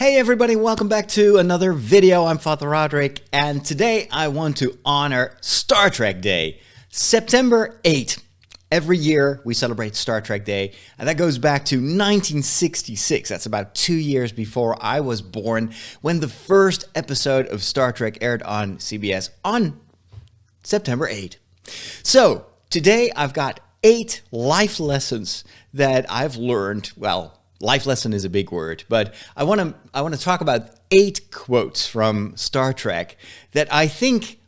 Hey everybody, welcome back to another video. I'm Father Roderick, and today I want to honor Star Trek Day, September 8th. Every year we celebrate Star Trek Day, and that goes back to 1966. That's about 2 years before I was born, when the first episode of Star Trek aired on CBS on September 8th. So today I've got 8 life lessons that I've learned. Well, life lesson is a big word, but I want to talk about 8 quotes from Star Trek that I think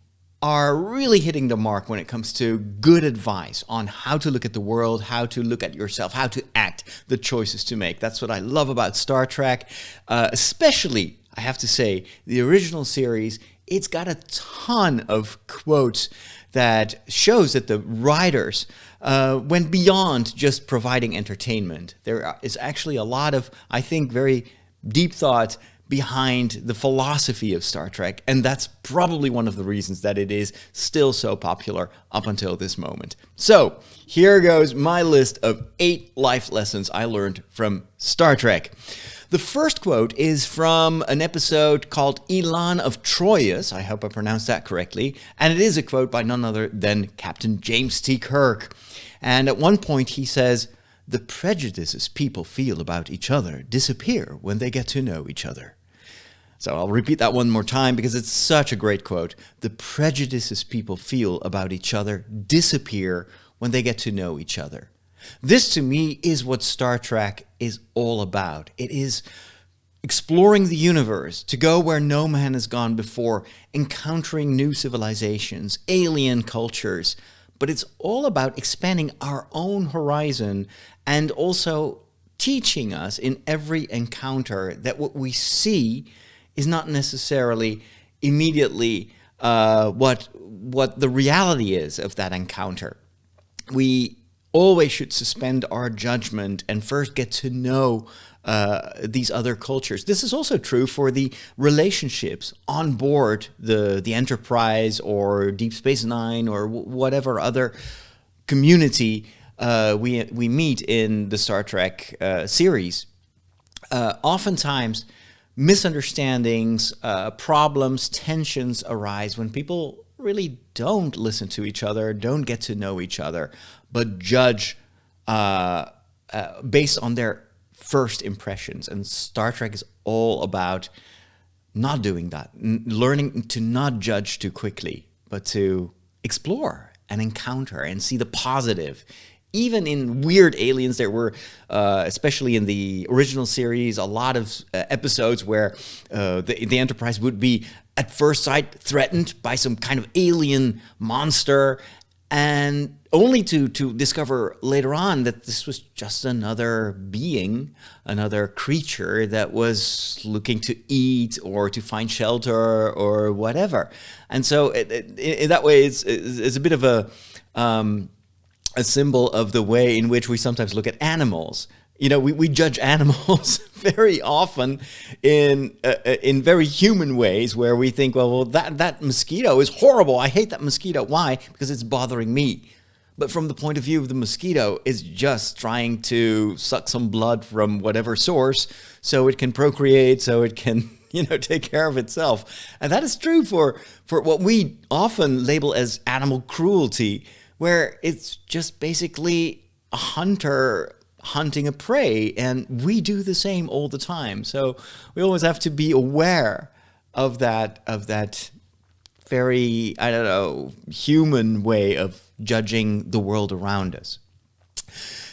are really hitting the mark when it comes to good advice on how to look at the world, how to look at yourself, how to act, the choices to make. That's what I love about Star Trek, especially, I have to say, the original series. It's got a ton of quotes that shows that the writers went beyond just providing entertainment. There is actually a lot of, I think, very deep thought behind the philosophy of Star Trek, and that's probably one of the reasons that it is still so popular up until this moment. So here goes my list of 8 life lessons I learned from Star Trek. The first quote is from an episode called Elan of Troyes. I hope I pronounced that correctly. And it is a quote by none other than Captain James T. Kirk. And at one point he says, "The prejudices people feel about each other disappear when they get to know each other." So I'll repeat that one more time because it's such a great quote. The prejudices people feel about each other disappear when they get to know each other. This, to me, is what Star Trek is all about. It is exploring the universe, to go where no man has gone before, encountering new civilizations, alien cultures. But it's all about expanding our own horizon and also teaching us in every encounter that what we see is not necessarily immediately what the reality is of that encounter. We always should suspend our judgment and first get to know these other cultures. This is also true for the relationships on board the Enterprise or Deep Space Nine or whatever other community we meet in the Star Trek series. Oftentimes, misunderstandings, problems, tensions arise when people really don't listen to each other, don't get to know each other, but judge based on their first impressions. And Star Trek is all about not doing that, learning to not judge too quickly, but to explore and encounter and see the positive. Even in weird aliens, there were, especially in the original series, a lot of episodes where the Enterprise would be, at first sight, threatened by some kind of alien monster, and only to discover later on that this was just another being, another creature that was looking to eat or to find shelter or whatever. And so in that way, it's a bit of a symbol of the way in which we sometimes look at animals. You know, we judge animals very often in very human ways, where we think, well, that mosquito is horrible. I hate that mosquito. Why? Because it's bothering me. But from the point of view of the mosquito, it's just trying to suck some blood from whatever source so it can procreate, so it can, take care of itself. And that is true for what we often label as animal cruelty, where it's just basically a hunter hunting a prey, and we do the same all the time. So we always have to be aware of that very, human way of judging the world around us.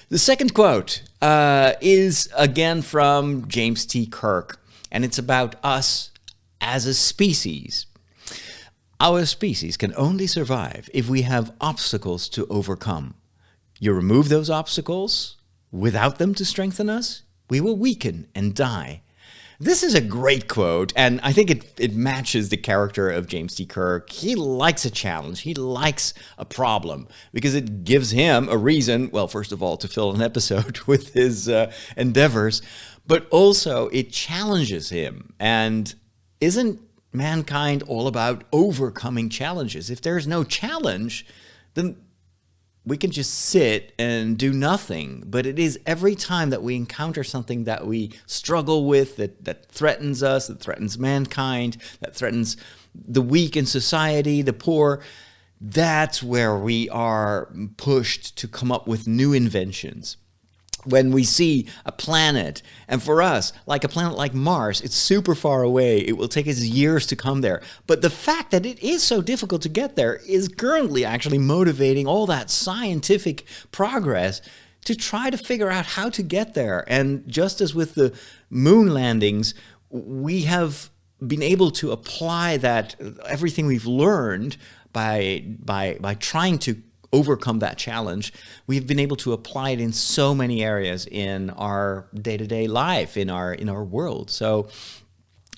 The second quote is again from James T. Kirk, and it's about us as a species. Our species can only survive if we have obstacles to overcome. You remove those obstacles, without them to strengthen us, we will weaken and die. This is a great quote, and I think it matches the character of James T. Kirk. He likes a challenge. He likes a problem because it gives him a reason, well, first of all, to fill an episode with his endeavors, but also it challenges him. And isn't mankind all about overcoming challenges? If there's no challenge, then we can just sit and do nothing. But it is every time that we encounter something that we struggle with, that threatens us, that threatens mankind, that threatens the weak in society, the poor, that's where we are pushed to come up with new inventions. When we see a planet, and for us, like a planet like Mars, it's super far away. It will take us years to come there. But the fact that it is so difficult to get there is currently actually motivating all that scientific progress to try to figure out how to get there. And just as with the moon landings, we have been able to apply that, everything we've learned by trying to overcome that challenge. We've been able to apply it in so many areas in our day-to-day life, in our world. So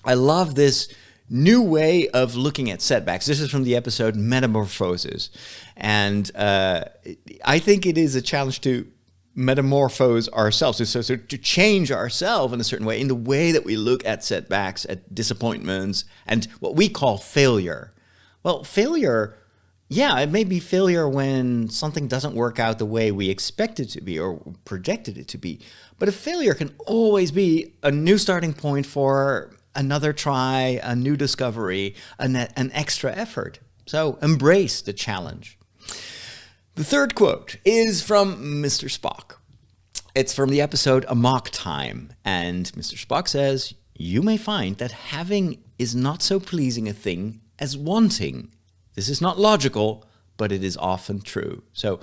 I love this new way of looking at setbacks. This is from the episode Metamorphoses. And I think it is a challenge to metamorphose ourselves, so to change ourselves in a certain way, in the way that we look at setbacks, at disappointments, and what we call failure. Well, failure, yeah, it may be failure when something doesn't work out the way we expect it to be or projected it to be. But a failure can always be a new starting point for another try, a new discovery, an extra effort. So embrace the challenge. The third quote is from Mr. Spock. It's from the episode Amok Time. And Mr. Spock says, "You may find that having is not so pleasing a thing as wanting. This is not logical, but it is often true." So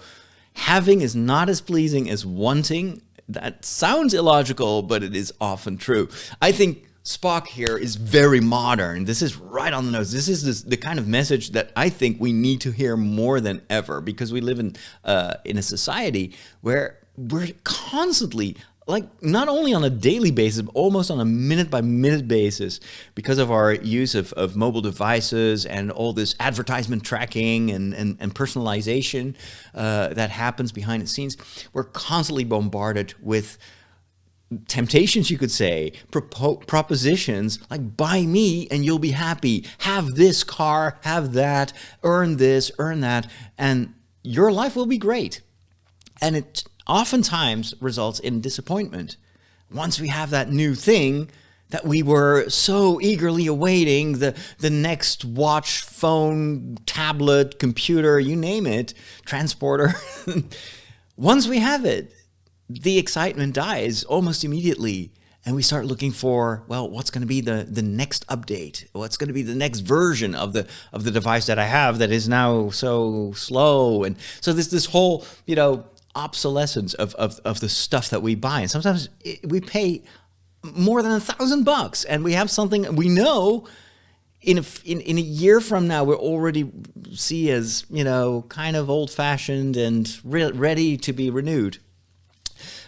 having is not as pleasing as wanting. That sounds illogical, but it is often true. I think Spock here is very modern. This is right on the nose. This is the kind of message that I think we need to hear more than ever, because we live in a society where we're constantly, like, not only on a daily basis, but almost on a minute-by-minute basis, because of our use of mobile devices and all this advertisement tracking and personalization that happens behind the scenes. We're constantly bombarded with temptations, you could say, propositions like, buy me and you'll be happy, have this car, have that, earn this, earn that, and your life will be great. And it oftentimes results in disappointment. Once we have that new thing that we were so eagerly awaiting, the next watch, phone, tablet, computer, you name it, transporter, once we have it, the excitement dies almost immediately, and we start looking for, well, what's going to be the next update? What's going to be the next version of the device that I have that is now so slow? And so there's this whole, obsolescence of the stuff that we buy. And sometimes we pay more than $1,000, and we have something we know in a year from now we're already see as, kind of old-fashioned and ready to be renewed.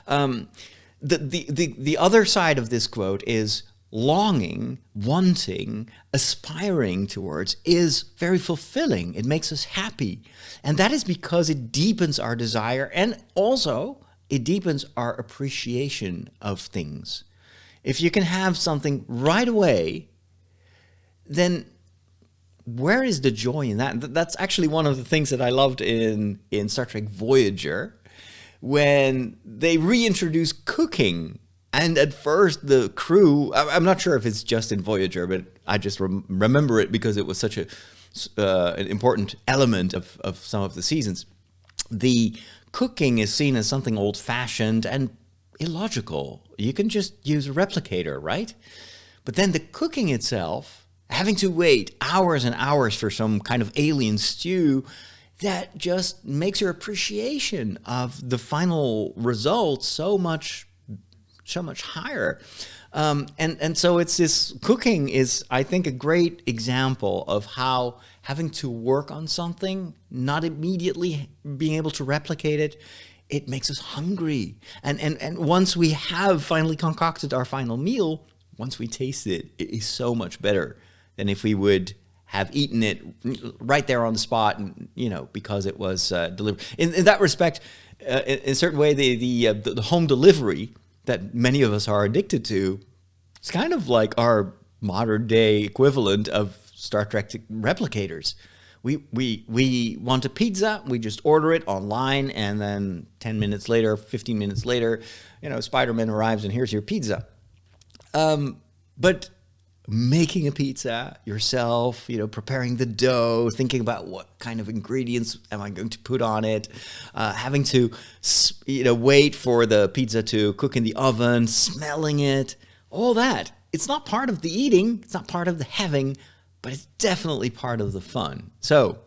The other side of this quote is longing, wanting, aspiring towards is very fulfilling. It makes us happy. And that is because it deepens our desire, and also it deepens our appreciation of things. If you can have something right away, then where is the joy in that? That's actually one of the things that I loved in Star Trek Voyager, when they reintroduce cooking. And at first the crew, I'm not sure if it's just in Voyager, but I just remember it because it was such an important element of some of the seasons. The cooking is seen as something old-fashioned and illogical. You can just use a replicator, right? But then the cooking itself, having to wait hours and hours for some kind of alien stew, that just makes your appreciation of the final result so much higher. And so it's this cooking is, I think, a great example of how having to work on something, not immediately being able to replicate it, it makes us hungry. And once we have finally concocted our final meal, once we taste it, it is so much better than if we would have eaten it right there on the spot, and because it was delivered. In that respect, in a certain way, the home delivery that many of us are addicted to, it's kind of like our modern day equivalent of Star Trek replicators. We want a pizza, we just order it online, and then 10 minutes later, 15 minutes later, Spider-Man arrives and here's your pizza. But making a pizza yourself, preparing the dough, thinking about what kind of ingredients am I going to put on it, having to, wait for the pizza to cook in the oven, smelling it, all that. It's not part of the eating, it's not part of the having, but it's definitely part of the fun. So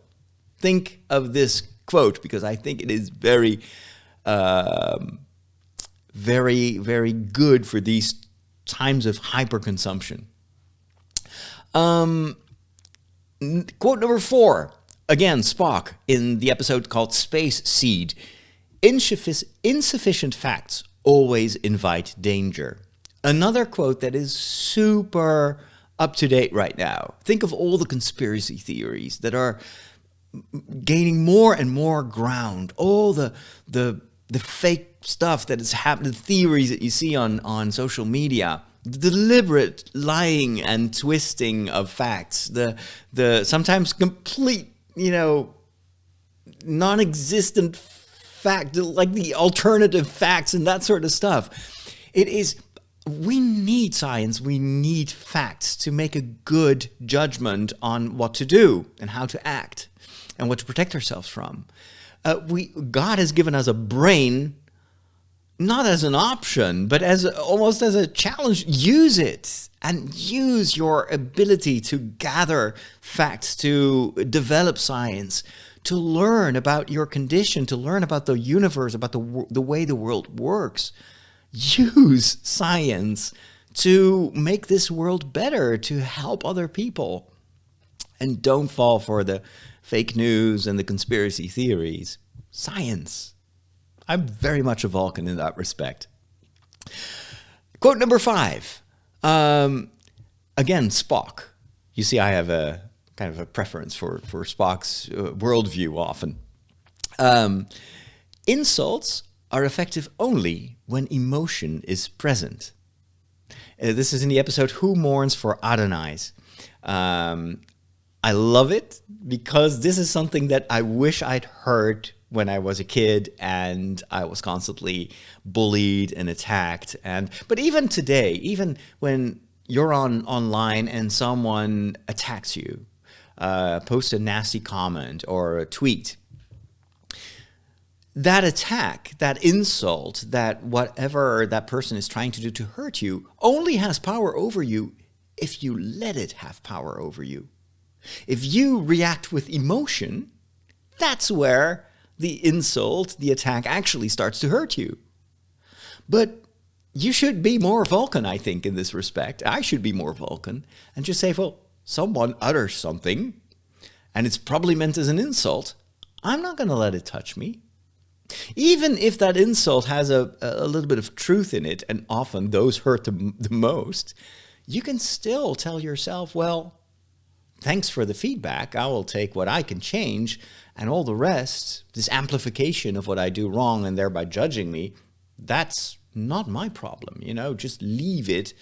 think of this quote because I think it is very, very, very good for these times of hyperconsumption. Quote number 4, again, Spock in the episode called Space Seed. Insufficient facts always invite danger. Another quote that is super up to date right now. Think of all the conspiracy theories that are gaining more and more ground. All the fake stuff that is happening, the theories that you see on social media. The deliberate lying and twisting of facts, the sometimes complete, non-existent fact, like the alternative facts and that sort of stuff. We need science, we need facts to make a good judgment on what to do and how to act and what to protect ourselves from. God has given us a brain, not as an option, but almost as a challenge. Use it and use your ability to gather facts, to develop science, to learn about your condition, to learn about the universe, about the way the world works. Use science to make this world better, to help other people. And don't fall for the fake news and the conspiracy theories. Science. I'm very much a Vulcan in that respect. Quote number 5. Again, Spock. You see, I have a kind of a preference for Spock's worldview often. Insults are effective only when emotion is present. This is in the episode Who Mourns for Adonais. I love it because this is something that I wish I'd heard when I was a kid and I was constantly bullied and attacked. But even today, even when you're online and someone attacks you, posts a nasty comment or a tweet, that attack, that insult, that whatever that person is trying to do to hurt you only has power over you if you let it have power over you. If you react with emotion, that's where the insult, the attack actually starts to hurt you. But you should be more Vulcan, I think, in this respect. I should be more Vulcan and just say, well, someone utters something and it's probably meant as an insult. I'm not going to let it touch me. Even if that insult has a little bit of truth in it, and often those hurt the most, you can still tell yourself, well, thanks for the feedback. I will take what I can change, and all the rest, this amplification of what I do wrong and thereby judging me, that's not my problem. Just leave it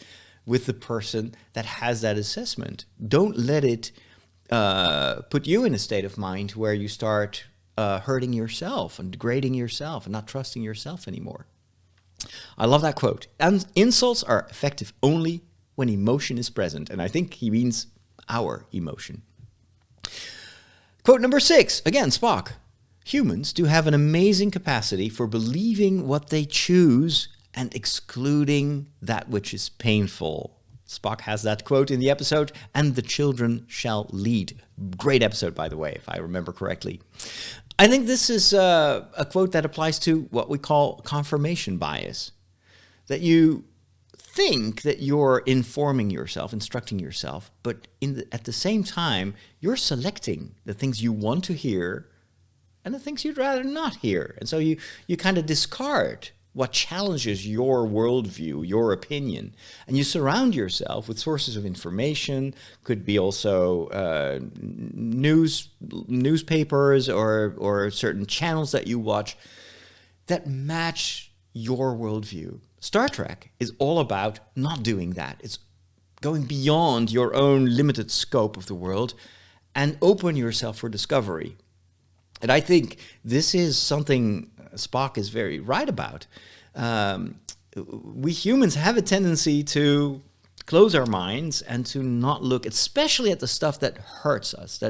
with the person that has that assessment. Don't let it put you in a state of mind where you start hurting yourself and degrading yourself and not trusting yourself anymore. I love that quote. And insults are effective only when emotion is present. And I think he means our emotion. Quote number 6, again, Spock. Humans do have an amazing capacity for believing what they choose and excluding that which is painful. Spock has that quote in the episode, and the children shall lead. Great episode, by the way, if I remember correctly. I think this is a quote that applies to what we call confirmation bias. That you think that you're informing yourself, instructing yourself, but at the same time, you're selecting the things you want to hear and the things you'd rather not hear. And so you kind of discard what challenges your worldview, your opinion, and you surround yourself with sources of information. Could be also newspapers or certain channels that you watch that match your worldview. Star Trek is all about not doing that. It's going beyond your own limited scope of the world and open yourself for discovery. And I think this is something Spock is very right about. We humans have a tendency to close our minds and to not look, especially at the stuff that hurts us,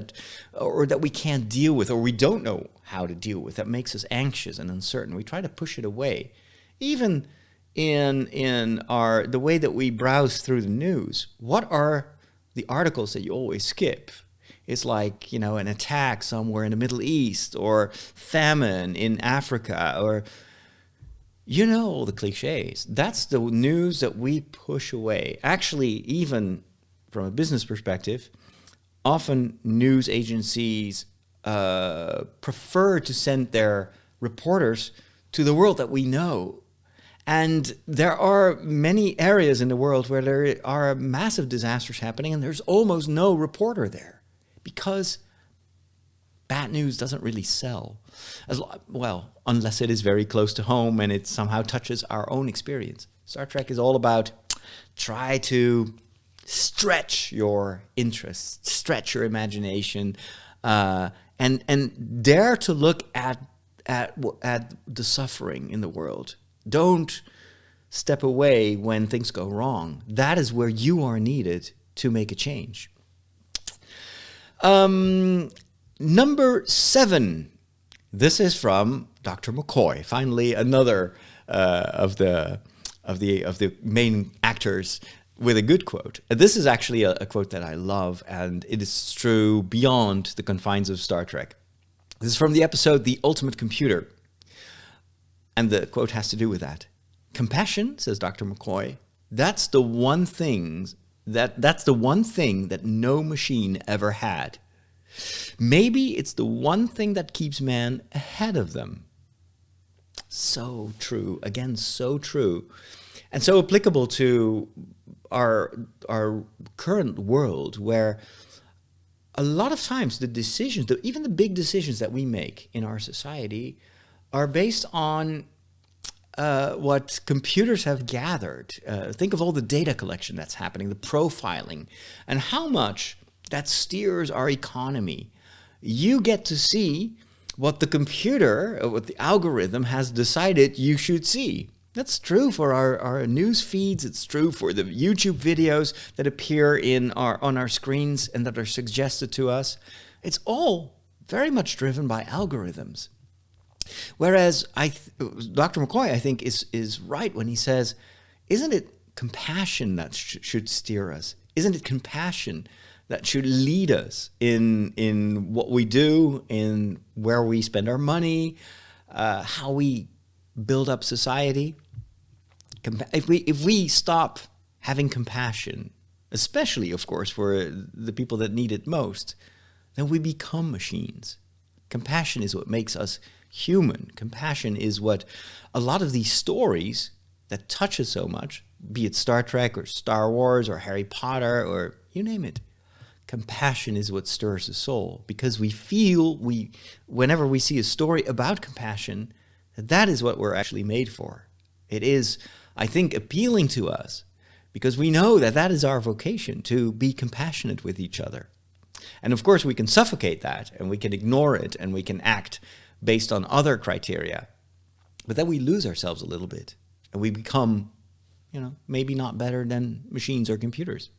or that we can't deal with, or we don't know how to deal with, that makes us anxious and uncertain. We try to push it away. Even in the way that we browse through the news, what are the articles that you always skip? It's like, an attack somewhere in the Middle East, or famine in Africa, or all the cliches. That's the news that we push away. Actually, even from a business perspective, often news agencies prefer to send their reporters to the world that we know. And there are many areas in the world where there are massive disasters happening, and there's almost no reporter there because bad news doesn't really sell. Unless it is very close to home and it somehow touches our own experience. Star Trek is all about try to stretch your interest, stretch your imagination, and dare to look at the suffering in the world. Don't step away when things go wrong. That is where you are needed to make a change. Number 7. This is from Dr. McCoy. Finally, another of the main actors with a good quote. This is actually a quote that I love, and it is true beyond the confines of Star Trek. This is from the episode "The Ultimate Computer," and the quote has to do with that. Compassion, says Dr. McCoy, that's the one thing that no machine ever had. Maybe it's the one thing that keeps man ahead of them. So true. Again, so true. And so applicable to our current world, where a lot of times the decisions, even the big decisions that we make in our society, are based on what computers have gathered. Think of all the data collection that's happening, the profiling, and how much that steers our economy. You get to see what the computer, what the algorithm has decided you should see. That's true for our news feeds. It's true for the YouTube videos that appear on our screens and that are suggested to us. It's all very much driven by algorithms. Whereas Dr. McCoy, I think, is right when he says, isn't it compassion that should steer us? Isn't it compassion that should lead us in what we do, in where we spend our money, how we build up society? If we stop having compassion, especially, of course, for the people that need it most, then we become machines. Compassion is what makes us human. Compassion is what a lot of these stories that touch us so much, be it Star Trek or Star Wars or Harry Potter or you name it, compassion is what stirs the soul, because we feel, whenever we see a story about compassion, that is what we're actually made for. It is, I think, appealing to us because we know that is our vocation, to be compassionate with each other. And of course, we can suffocate that, and we can ignore it, and we can act based on other criteria. But then we lose ourselves a little bit, and we become, maybe not better than machines or computers.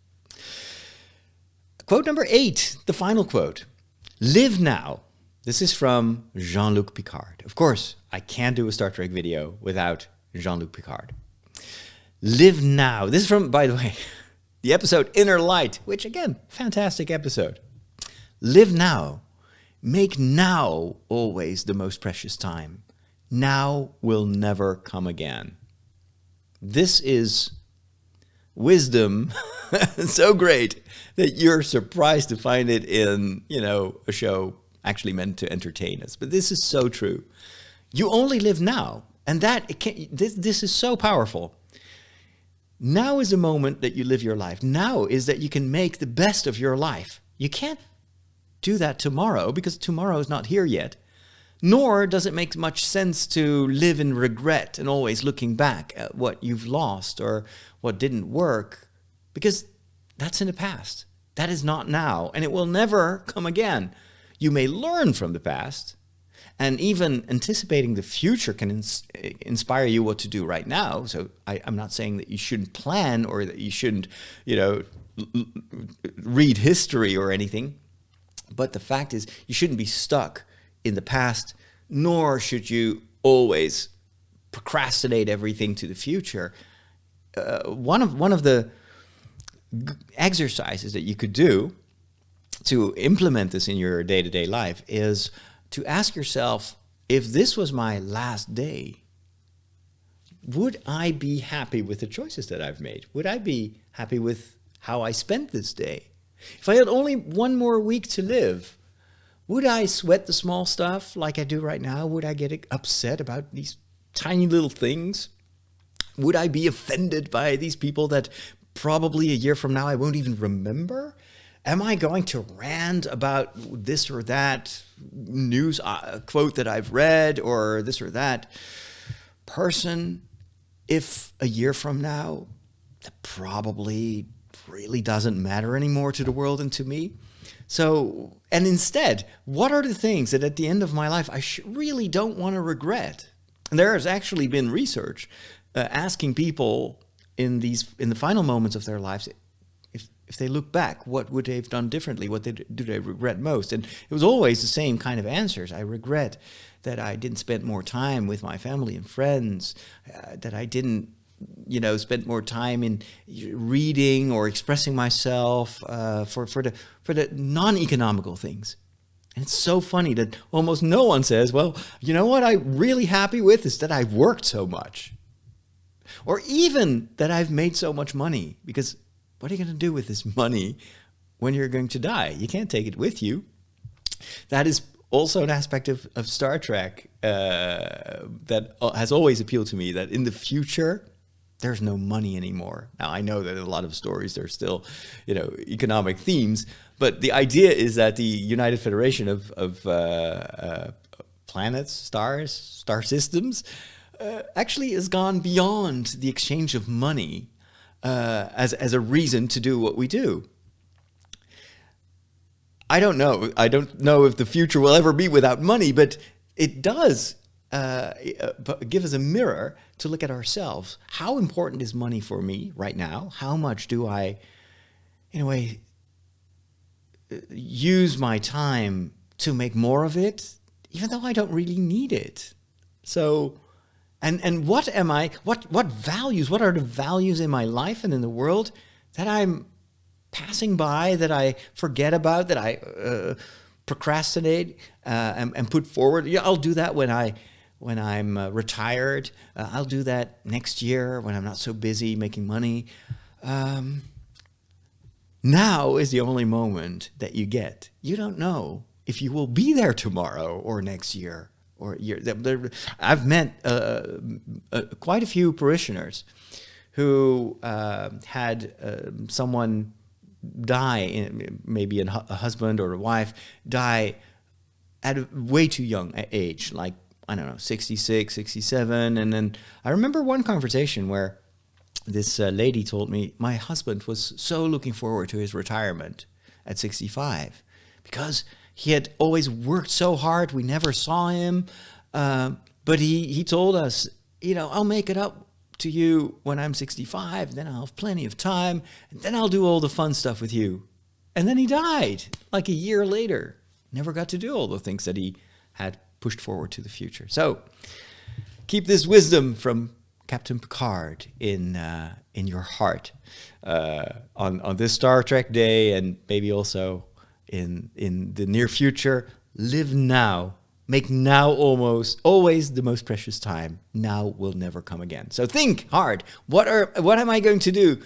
Quote number 8, the final quote. Live now. This is from Jean-Luc Picard. Of course, I can't do a Star Trek video without Jean-Luc Picard. Live now. This is from, by the way, the episode Inner Light, which again, fantastic episode. Live now. Make now always the most precious time. Now will never come again. This is wisdom so great that you're surprised to find it in, a show actually meant to entertain us. But this is so true. You only live now, and this is so powerful. Now is the moment that you live your life. Now is that you can make the best of your life. You can't do that tomorrow because tomorrow is not here yet. Nor does it make much sense to live in regret and always looking back at what you've lost or what didn't work, because that's in the past. That is not now, and it will never come again. You may learn from the past, and even anticipating the future can inspire you what to do right now. So I'm not saying that you shouldn't plan or that you shouldn't, read history or anything. But the fact is, you shouldn't be stuck in the past, nor should you always procrastinate everything to the future. One of the exercises that you could do to implement this in your day-to-day life is to ask yourself, if this was my last day, would I be happy with the choices that I've made? Would I be happy with how I spent this day? If I had only one more week to live, would I sweat the small stuff like I do right now? Would I get upset about these tiny little things? Would I be offended by these people that probably a year from now I won't even remember? Am I going to rant about this or that news quote that I've read, or this or that person, if a year from now that probably really doesn't matter anymore to the world and to me? So, and instead, what are the things that at the end of my life I really don't want to regret? And there has actually been research asking people in the final moments of their lives, if they look back, what would they have done differently? What do they regret most? And it was always the same kind of answers. I regret that I didn't spend more time with my family and friends, that I didn't, spend more time in reading or expressing myself for the non-economical things. And it's so funny that almost no one says, well, you know what I'm really happy with is that I've worked so much. Or even that I've made so much money, because what are you going to do with this money when you're going to die? You can't take it with you. That is also an aspect of Star Trek that has always appealed to me, that in the future, there's no money anymore. Now, I know that in a lot of stories, there's still, economic themes, but the idea is that the United Federation of planets, stars, star systems, actually has gone beyond the exchange of money as a reason to do what we do. I don't know. I don't know if the future will ever be without money, but it does give us a mirror to look at ourselves. How important is money for me right now? How much do I, in a way, use my time to make more of it, even though I don't really need it? So, and what am I, what values, what are the values in my life and in the world that I'm passing by, that I forget about, that I procrastinate and put forward? Yeah, I'll do that when I'm retired. I'll do that next year when I'm not so busy making money. Now is the only moment that you get. You don't know if you will be there tomorrow or next year or year. I've met quite a few parishioners who had someone die, maybe a husband or a wife die at a way too young age, like, I don't know, 66, 67. And then I remember one conversation where this lady told me, my husband was so looking forward to his retirement at 65 because he had always worked so hard. We never saw him. But he told us, I'll make it up to you when I'm 65. Then I'll have plenty of time. And then I'll do all the fun stuff with you. And then he died like a year later. Never got to do all the things that he had pushed forward to the future. So keep this wisdom from Captain Picard in your heart on this Star Trek day, and maybe also in the near future. Live now. Make now always the most precious time. Now will never come again. So think hard. What am I going to do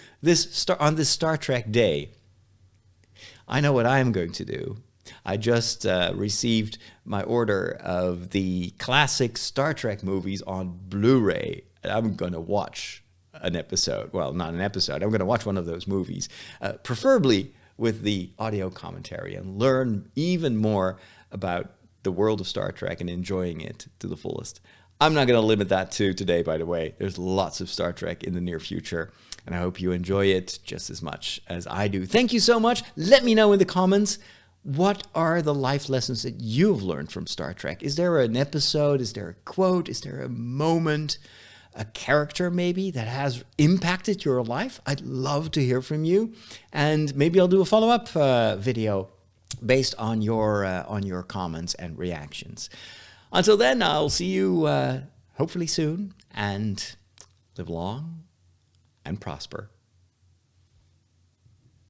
on this Star Trek day? I know what I'm going to do. I just received my order of the classic Star Trek movies on Blu-ray. I'm going to watch an episode. Well, not an episode. I'm going to watch one of those movies, preferably with the audio commentary, and learn even more about the world of Star Trek and enjoying it to the fullest. I'm not going to limit that to today, by the way. There's lots of Star Trek in the near future. and I hope you enjoy it just as much as I do. Thank you so much. Let me know in the comments, what are the life lessons that you've learned from Star Trek? Is there an episode? Is there a quote? Is there a moment, a character maybe that has impacted your life? I'd love to hear from you, and maybe I'll do a follow-up video based on your comments and reactions. Until then, I'll see you hopefully soon, and live long and prosper.